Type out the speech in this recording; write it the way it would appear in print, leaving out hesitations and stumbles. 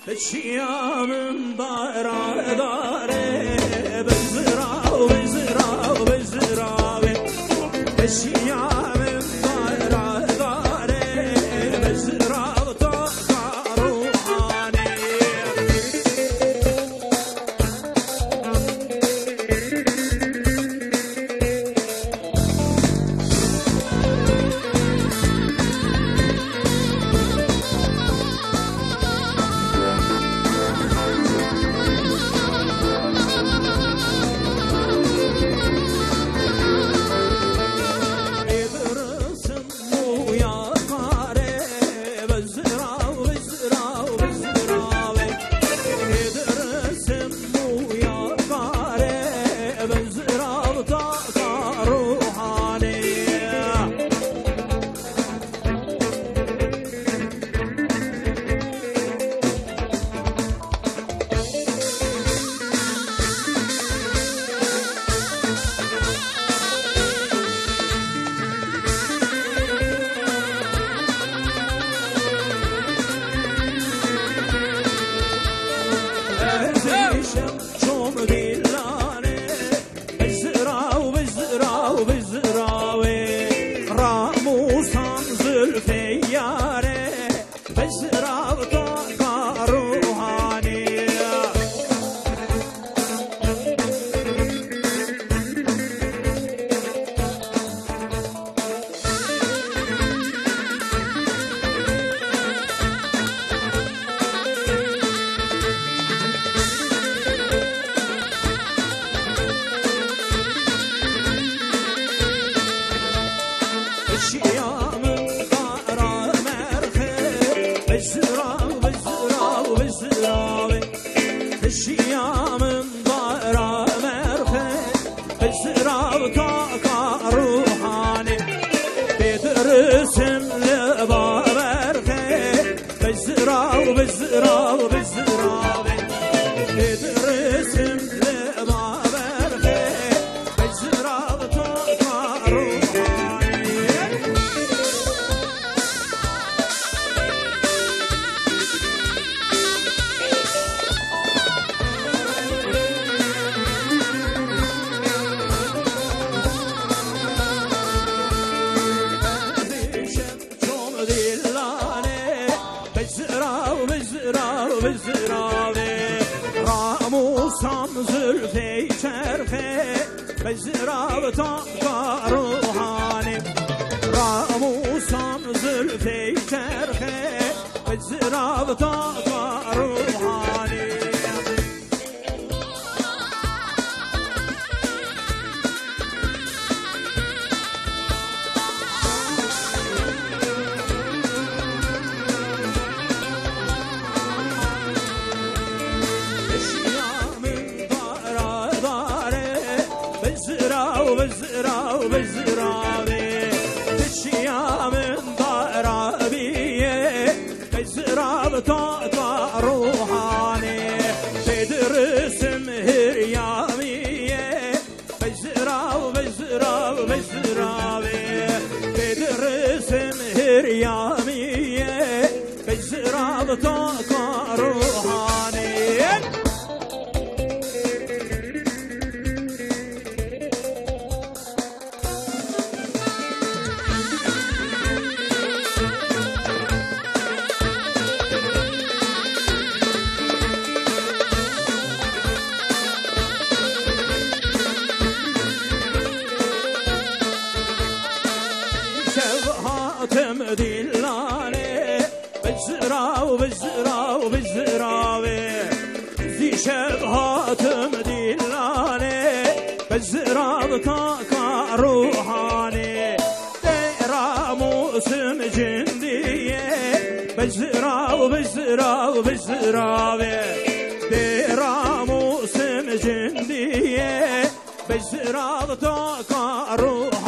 شیام باراداره بزراو بزراو بزراو شیام باراداره بزراو تا روحانی بزراو تا روحانی راموسان زلفی چرخه بزراو تا روحانی بزراو بزراوی شیام دارابیه بزراو تا روحانی بدرسم هریامیه بزراو بزراو بزراوی بدرسم هریامیه بزراو تا روحانی شبهاتم دلانه بزراو بزراو بزراوی زی شبهاتم دلانه بزراو تا روحانی دیرا موسم جندیه بزراو بزراو بزراوی دیرا موسم جندیه بزراو تا روحانی